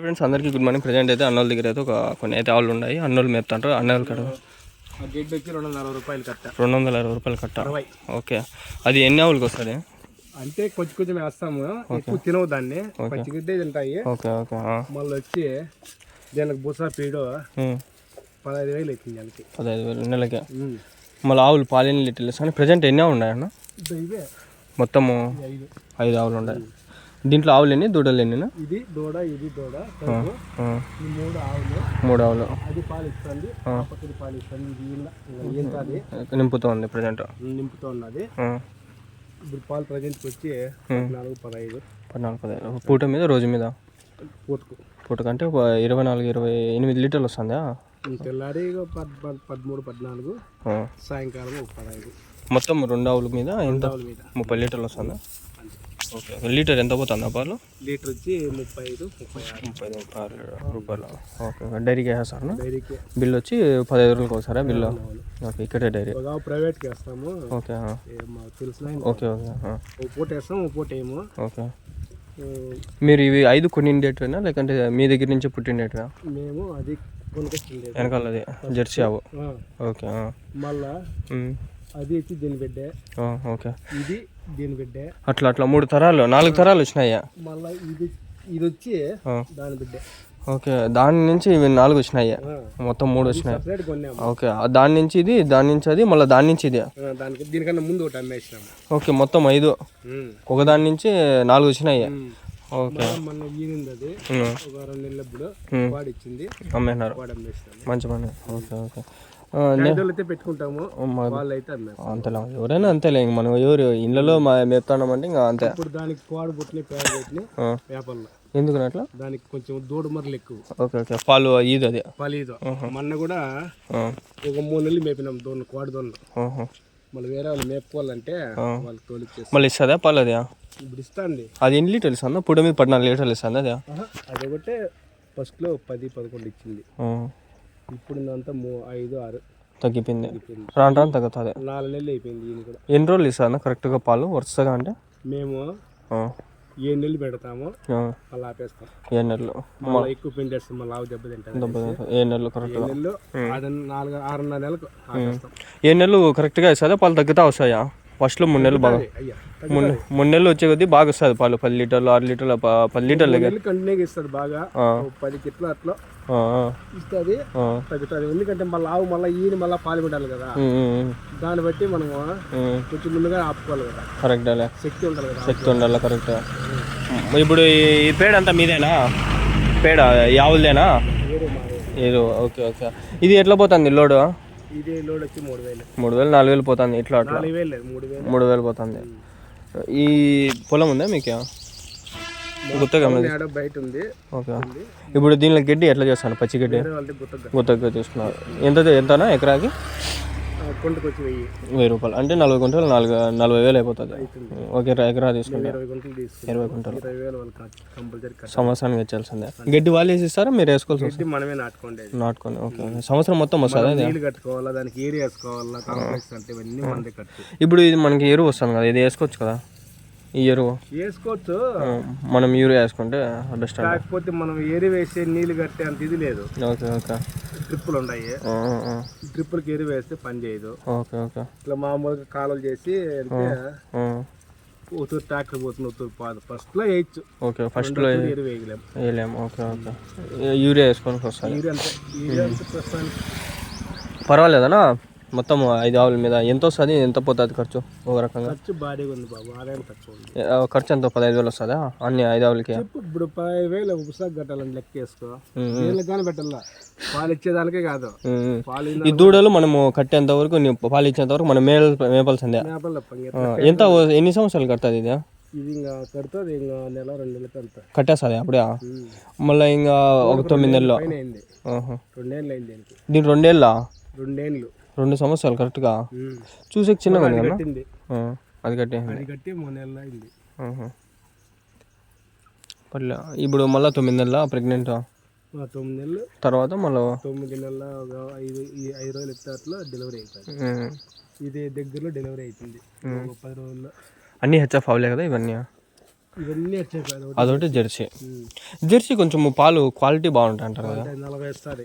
Friends అందరికీ good morning. Present అయితే అన్నోళ్ళ దగ్గర అయితే కొన్ని అయితే ఆవులు ఉన్నాయి. అన్నోళ్ళు మేపుతాంటారు. అన్నోళ్ళు కట్ట గడ్డి వచ్చి 240 రూపాయలు కట్ట. 220 రూపాయలు కట్ట. ఓకే, అది ఎన్ని ఆవులకి వస్తుంది? అంటే కొంచెం వేస్తాము, ఎక్కువ తినవు దాన్ని, పచ్చిగడ్డే తింటాయి. Okay okay. మళ్ళీ వచ్చి దీనికి బుసా పీడు 15,000 అవుతుంది నెలకి. 15,000 నెలకి. మళ్ళీ ఆవులు పాలు లీటర్లు కానీ ప్రజెంట్ ఎన్ని ఆవులు ఉన్నాయన్న? ఇవే మొత్తము 5 ఆవులు ఉన్నాయి. దీంట్లో ఆవులు ఎన్ని, దూడలు ఎన్ని? ఇది దూడ, ఇది దూడ, ఈ 3 ఆవులు. 3 ఆవులు. అది పాలు ఇస్తుంది, పక్కది పాలు ఇస్తుంది. ఇది నింపుతోంది ప్రజెంట్, నింపుతూ ఉన్నది. ఇప్పుడు పాలు ప్రజెంట్కి వచ్చి 14-15. పూట మీద రోజు మీద? పూటకంటే 24-28 లీటర్లు వస్తుందా? తెల్లారి 13-14, సాయంకాలం 15. మొత్తం 2 ఆవుల మీద ఎంత? 30 లీటర్లు వస్తుందా? ఓకే. లీటర్ ఎంత పోతుందా పాలు? లీటర్ వచ్చి 35-36 రూపాయలు. ఓకే. డైరీకి వేస్తాను. డైరీకి బిల్ వచ్చి 15 రోజులకి ఒకసారా బిల్లు? ఓకే, ఇక్కడే డైరీ. ప్రైవేట్కి వేస్తాము. ఓకే తెలిసిన. Okay okay. ఒక పూట వేస్తాం, ఒక పూట ఏమో. ఓకే. మీరు ఇవి 5 కొనిండేటివేనా లేకంటే మీ దగ్గర నుంచి పుట్టిండేటివా? మేము అది కొనుకొచ్చింది వెనకాలది జెర్సీ ఆవు. ఓకే. మళ్ళా అది వచ్చి దీని బిడ్డే. ఓకే. ఇది దీని బిడ్డే. అట్లా 3 తరాలు 4 తరాలు వచ్చినాయా? మళ్ళీ ఇది వచ్చి దాని బిడ్డే. ఓకే, దాని నుంచి ఇవి 4 వచ్చినాయి, మొత్తం 3 వచ్చినాయి. ఓకే, దాని నుంచి ఇది, దాని నుంచి అది, మళ్ళీ దాని నుంచి ఇది. దీనికన్నా ముందు ఒకటి అమ్మేసినాము. ఓకే, మొత్తం 5. ఒక దాని నుంచి 4 వచ్చినాయి. ఓకే. మొన్న ఈనింది అది, ఒక 2 నెలలప్పుడు వాడిచ్చింది, అమ్మేసినారు. మంచి పని. Okay okay. పెట్టుకుంటాము, అంతేలా ఎవరైనా అంతేలే. ఇంక మనం ఎవరు ఇళ్ళలో మేపుతామంటే ఇంకా అంతే. ఇప్పుడు దానికి పాడు పుట్టిన పేడ పెట్టిన వేపల్లో. ఎందుకు అట్లా? దానికి కొంచెం దూడ మరలు ఎక్కువ. Okay okay. పాలు ఈదు అది. పాలు ఈదు. మొన్న కూడా ఒక 3 నెలలు మేపినాం దోన్ను, కోడి దోన్ను. మళ్ళీ వేరే వాళ్ళు మేపుకోవాలంటే వాళ్ళకి తోలిచ్చేసి మళ్ళీ ఇస్తుందా పాలు? అది ఇప్పుడు ఇస్తుంది. అది ఎన్ని లీటర్లు ఇస్తుందా? ఇప్పుడు మీద 14 లీటర్లు ఇస్తుంది అది. అదొకటే ఫస్ట్లో 10-11 ఇచ్చింది. ఇప్పుడు అంతా 5-6 తగ్గిపోయింది. రాను తగ్గుతుంది. 4 నెలలు అయిపోయింది. ఈయన కూడా. ఎన్ని రోజులు ఇస్తుందా కరెక్ట్గా పాలు వరుసగా? అంటే మేము 7 నెలలు పెడతాము, మళ్ళీ ఆపేస్తాం. 7 నెలలు ఎక్కువ పిండేస్తాం, మళ్ళీ ఆవు దెబ్బ తింటాం. 7 నెలలు కరెక్ట్. 7 నెలలు, 6-6.5 నెలలకు ఆపేస్తాం. 7 నెలలు కరెక్ట్గా ఇస్తుందా పాలు? తగ్గుతా వస్తాయా? ఫస్ట్లో 3 నెలలు బాగా, 3 నెలలు వచ్చే కొద్దీ బాగా వస్తుంది పాలు. 10 లీటర్లు 6 లీటర్లు 10 లీటర్లు కంటిన్యూగా ఇస్తుంది బాగా. 10 కిట్లు అట్లా ఇస్తుంది, తగ్గుతుంది. ఎందుకంటే మళ్ళీ ఆవు మళ్ళీ ఈయన మళ్ళీ పాలు పెట్టాలి కదా, దాన్ని బట్టి మనము కొంచెం ముందుగా ఆపుకోవాలి కదా. కరెక్ట్. శక్తి ఉండాలి కదా, శక్తి ఉండాలి. కరెక్ట్. ఇప్పుడు ఈ పేడ అంతా మీదేనా? పేడ ఈ ఆవులదేనా? ఏదో. Okay okay. ఇది ఎట్లా పోతుంది లోడు? ఇది లోడ్ వచ్చి 3,000. 4,000 పోతుంది. ఇట్లా అట్లా 3,000 పోతుంది. ఈ పొలం ఉందా మీకు? గుత్తగా బయట ఉంది. ఓకే. ఇప్పుడు దీనిలో గడ్డి ఎట్లా చేస్తాను? పచ్చి గడ్డి గుత్తగా తీసుకున్నారు. ఎంతనా ఎకరాకి? కొండకు వచ్చి 1,000 రూపాయలు అంటే 40 గుంటలు 40,000 అయిపోతుంది. ఓకే, ఎకరా తీసుకుంటే 20 గుంటలు సంవత్సరానికి వచ్చాల్సిందే. గడ్డి వాళ్ళు వేసి ఇస్తారా మీరు వేసుకోవాల్సి వస్తుంది? మనమే నాటుకోండి. ఓకే. సంవత్సరం మొత్తం వస్తుంది. కట్టుకోవాలా, దానికి ఏరియా వేసుకోవాలా, అంటే ఇవన్నీ మనదే ఖర్చు. ఇప్పుడు ఇది మనకి ఎరువు వస్తుంది కదా, ఇది వేసుకోవచ్చు కదా? ఈ ఎరువు వేసుకోవచ్చు, మనం యూరియా వేసుకుంటే బెస్ట్. కాకపోతే మనం ఎరువు వేసే నీళ్ళు కట్టే అంత ఇది లేదు. Okay okay. ట్రిప్పులు ఉన్నాయి, ట్రిప్పులకి ఎరువు వేస్తే పని చేయదు. Okay okay. ఇట్లా మామూలుగా కాలువలు చేసి ఉత్తూరు ట్రాక్టర్ పోతుంది, ఉత్తూరు పాదు ఫస్ట్ లో వేయచ్చు. ఓకే, ఫస్ట్ లో ఎరువు వేయలేము. Okay okay. యూరియా వేసుకోనికి వస్తుంది. యూరియా అంతా ప్రస్తుతానికి పర్వాలేదనా? మొత్తం 5 ఆవుల మీద ఎంత వస్తుంది? ఎంత పోతుంది ఖర్చు? ఒక రకంగా ఖర్చు భారీగా ఉంది బాబు, ఆదాయం తక్కువ ఉంది. ఖర్చు ఎంత? 15,000 వస్తుందా అన్ని 5 ఆవులకి? ఇప్పుడు 15,000 పుస్తకం కట్టాలని లెక్క వేసుకో. నీళ్ళకి కానీ పెట్టాల, పాలు ఇచ్చేదానికే కాదు. ఈ దూడలు మనము కట్టేంత వరకు, పాలు ఇచ్చేంత వరకు మనం మేపాల్సిందే. ఎంత ఎన్ని సంవత్సరాలు కడుతుంది ఇది? ఇది ఇంకా కడుతుంది, ఇంకా 1-2 నెలలకి అంత కట్టేస్తుంది అప్పుడే. మళ్ళీ ఇంకా ఒక 9 నెలలు 2 ఏళ్ళు అయింది దీనికి. 2 ఏళ్ళ? 2 ఏళ్ళు, 2 సంవత్సరాలు కరెక్ట్గా. చూసే చిన్నగా కట్టింది. అది కట్టి 3 నెలలు అయింది. పర్లే. ఇప్పుడు మళ్ళీ 9 నెలల ప్రెగ్నెంట్? 9 నెలలు తర్వాత మళ్ళీ 9 నెలల 5 రోజులు ఎత్తే అట్లా డెలివరీ అవుతుంది. ఇది దగ్గరలో డెలివరీ అవుతుంది 10 రోజుల్లో. అన్నీ హెచ్ఎఫ్ అవలే కదా ఇవన్నీ? ఇవన్నీ వచ్చేసారు. అదొకటి జెర్సీ. జెర్సీ కొంచెం పాలు క్వాలిటీ బాగుంటాయి అంటారు కదా. 40 వస్తుంది.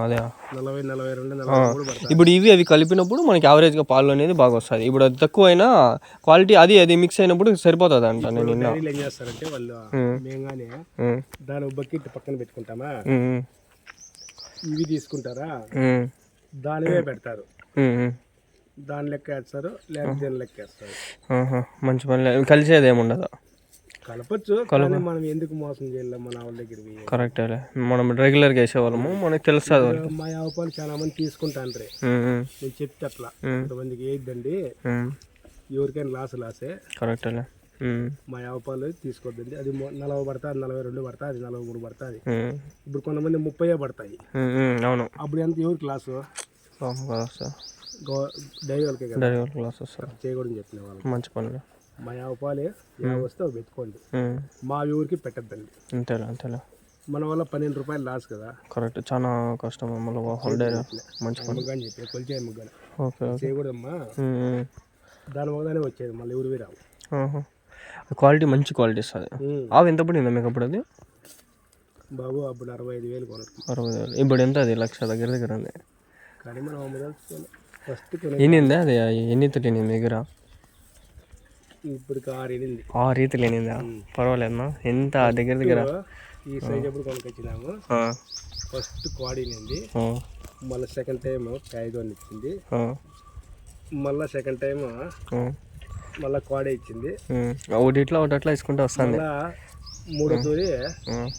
అదే 40, 42, 43 పడుతుంది. ఇప్పుడు ఇవి కలిపినప్పుడు మనకి యావరేజ్గా పాలు అనేది బాగా వస్తుంది. ఇప్పుడు అది తక్కువైనా క్వాలిటీ అది మిక్స్ అయినప్పుడు సరిపోతుంది అంట. నేను డైరీలు ఏం చేస్తారంటే వాళ్ళు మేంగానే దాని బకెట్ పక్కన పెట్టుకుంటామా, ఇవి తీసుకుంటారా దానివే పెడతారు, దాని లెక్క వేస్తారు, లేకపోతే దీని లెక్క వేస్తారు. మంచి పని. కలిసేది ఏముండదు. కలపచ్చు కానీ మనం ఎందుకు మోసం చేయాలి మన వాళ్ళ దగ్గర. కరెక్టే, మనం రెగ్యులర్గా వేసేవాళ్ళము, మనకి తెలుస్తుంది. మా ఆవుపాలు చాలా మంది తీసుకుంటాండ్రే, నేను చెప్తే అట్లా కొంతమందికి వేయద్దండి, ఎవరికైనా లాసే. కరెక్టే. మా ఆవుపాలు తీసుకోవద్దండి, అది 40 పడుతుంది, 42 పడుతుంది, 43 పడుతుంది. ఇప్పుడు కొంతమంది 30 పడతాయి. అవును. అప్పుడు ఎంత ఎవరికి లాసు? డైరీ వాళ్ళకే కదా, చేయకూడదని చెప్పిన వాళ్ళు. మంచి పనులు. మా ఆవుపాలే వస్తే అవి పెట్టుకోండి, మా ఊరికి పెట్టద్దండి. అంతేలా మన వల్ల 12 రూపాయలు లాస్ కదా. కరెక్ట్, చాలా కష్టం. మంచి పని ముగ్గాని చెప్పి కొలిచే ముగ్గాని ఓకే చేయకూడదమ్మా, దాని వల్లనే వచ్చేది, మళ్ళీ ఎవరివి రావు. క్వాలిటీ మంచి క్వాలిటీ ఇస్తుంది. ఆవు ఎంత పడిందా మీకు అప్పుడు? అది బాబు అప్పుడు 65,000 కొనరు. 60,000. ఇప్పుడు ఎంత? అది 1,00,000 దగ్గర ఉంది. కానీ మనం ఫస్ట్ ఎన్నిందా అది? ఎన్ని తిని మీ దగ్గర? ఇప్పుడు 6 ఆ రీతి లేనిందా? పర్వాలేదమ్మా. ఎంత దగ్గర ఈ సైజ్ ఎప్పుడు కొనుకొచ్చినాము, ఫస్ట్ కోడినింది, మళ్ళీ సెకండ్ టైం ప్యాయిదోని ఇచ్చింది, మళ్ళీ సెకండ్ టైం మళ్ళీ కోడే ఇచ్చింది, ఒకటి అట్లా ఇసుకుంటూ వస్తుంది. మూడో తూరి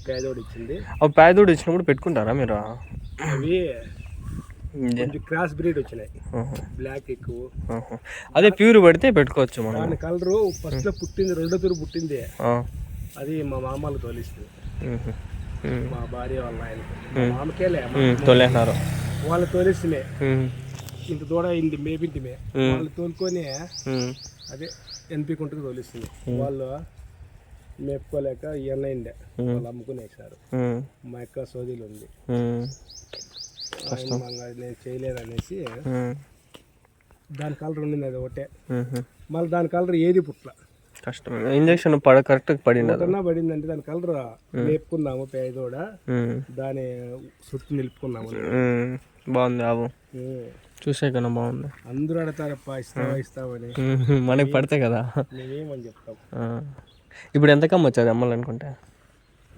ప్యాయిదోడు ఇచ్చింది. అవి ప్యాయిదోడు ఇచ్చినప్పుడు పెట్టుకుంటారా మీరు? అవి క్రాస్ బ్రీడ్ వచ్చినాయి, బ్లాక్ ఎక్కువ. అదే ప్యూర్ పడితే పెట్టుకోవచ్చు మనం. దాని కలరు ఫస్ట్ లో పుట్టింది, రెండో తూరు పుట్టింది, అది మా మామలు తోలిస్తుంది. మా భార్య వాళ్ళ ఆయన మామకేలే తోలేసినారు, వాళ్ళు తోలిస్తున్నాయి. ఇంత దూడ అయింది మేపింటిమే, వాళ్ళు తోలుకొని అదే ఎన్పికుంటూ తోలిస్తుంది. వాళ్ళు మేపుకోలేక ఎన్నైండే వాళ్ళు అమ్ముకునేసారు. మా యొక్క సోదీలు ఉంది, నేను చేయలేను అనేసి దాని కలర్ ఉండింది, అది ఒకటే. మళ్ళీ దాని కలర్ ఏది పుట్ల కష్టం. ఇంజక్షన్ కరెక్ట్ పడింది పడిందంటే దాని కలర్ మేపుకున్నాము, పేదోడ దాని చుట్టూ నిలుపుకున్నాము. బాగుంది ఆవు, చూసే కన్నా బాగుంది. అందరూ అడతారప్ప ఇస్తామని, మనకి పడితే కదా మేమేమని చెప్తాం. ఇప్పుడు ఎంతకమ్మ వచ్చేది అమ్మాలనుకుంటే?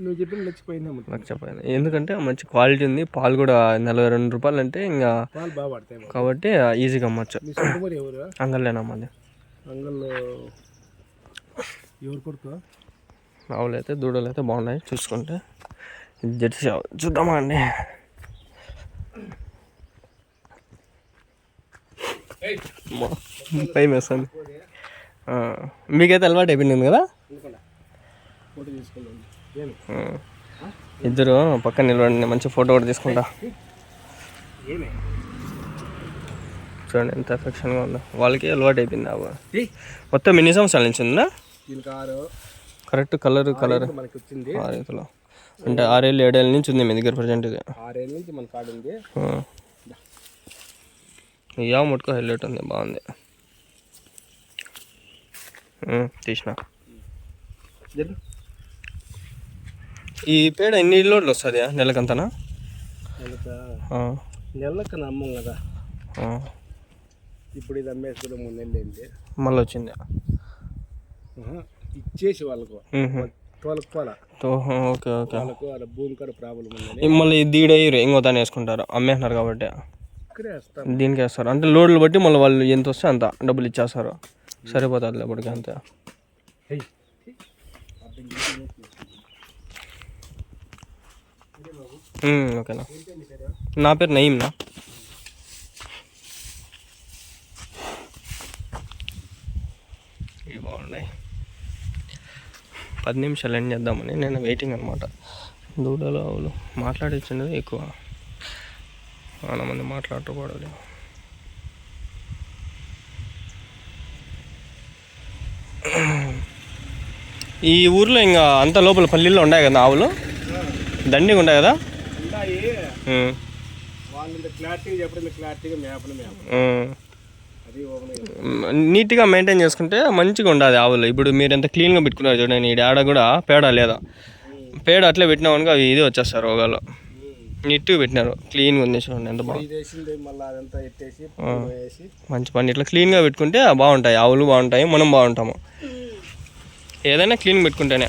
నువ్వు చెప్పిన లక్షపోయింది. ఎందుకంటే మంచి క్వాలిటీ ఉంది, పాలు కూడా 42 రూపాయలు అంటే ఇంకా పాలు బాగా పడతాయి కాబట్టి ఈజీగా అమ్మచ్చు. ఎవరు అంగల్లేనమ్మది? అంగల్లో ఎవరు కొడుకు? ఆవులు అయితే దూడలు అయితే బాగున్నాయి చూసుకుంటే. జెర్సీ చూద్దామా అండి? భయం వేస్తుంది. మీకైతే అలవాటు అయిపోయింది కదా. ఇద్దరు పక్కన నిలబడండి, మంచి ఫోటో కూడా తీసుకుంటా. చూడండి ఎంత ఎఫెక్షన్గా ఉందో, వాళ్ళకి అలవాటు అయిపోయింది. అవ్వ మొత్తం ఎన్ని సంవత్సరాల నుంచి ఉందా? కరెక్ట్ కలర్ 6 రీతిలో అంటే 6 ఏళ్ళు 7 ఏళ్ళ నుంచి ఉంది మీ దగ్గర ప్రజెంట్. ఇది 6 ఏళ్ళ నుంచి మన కాడ ఉంది. యా ముట్టుకో హైలైట్ ఉంది, బాగుంది. తీసిన ఈ పేడ ఎన్ని లోడ్లు వస్తుంది నెలకంతనా? నెలకు నమ్మం కదా. ఇప్పుడు ఇది అమ్మేసి కూడా 3 నెలలు అయింది, మళ్ళీ వచ్చింది. ఇచ్చేసి వాళ్ళకు తోలుకోవాలా. Okay okay. వాళ్ళకు అలా భూమి కూడా ప్రాబ్లం ఉంది. మళ్ళీ దీడయ్యి ఇంకో దాన్ని వేసుకుంటారు, అమ్మేస్తున్నారు కాబట్టి ఇక్కడే వేస్తారు, దీనికి వేస్తారు. అంటే లోడ్లు బట్టి మళ్ళీ వాళ్ళు ఎంత వస్తే అంత డబ్బులు ఇచ్చేస్తారు, సరిపోతుంది అప్పటికి అంతే. ఓకేనా. నా పేరు నయీంనా. ఇవి బాగున్నాయి. 10 నిమిషాలు ఎండ్ చేద్దామని నేను వెయిటింగ్ అనమాట. దూడలు ఆవులు మాట్లాడించినది ఎక్కువ, చాలా మంది మాట్లాడకూడదు. ఈ ఊర్లో ఇంకా అంత లోపల పల్లెల్లో ఉన్నాయి కదా ఆవులు, దండిగా ఉన్నాయి కదా. వాళ్ళు క్లారిటీగా చెప్పడం, క్లారిటీగా మేపడం. నీట్గా మెయింటైన్ చేసుకుంటే మంచిగా ఉండదు ఆవులు. ఇప్పుడు మీరు ఎంత క్లీన్గా పెట్టుకున్నారు చూడండి, ఈ ఆడ కూడా పేడ లేదా, పేడ అట్లే పెట్టినామనుకో అవి ఇది వచ్చేస్తారు రోగాలు. నీట్గా పెట్టినారు, క్లీన్గా ఉంది చూడండి ఎంత బాగుంది. మంచి పని, ఇట్లా క్లీన్గా పెట్టుకుంటే బాగుంటాయి ఆవులు, బాగుంటాయి, మనం బాగుంటాము. ఏదైనా క్లీన్గా పెట్టుకుంటేనే.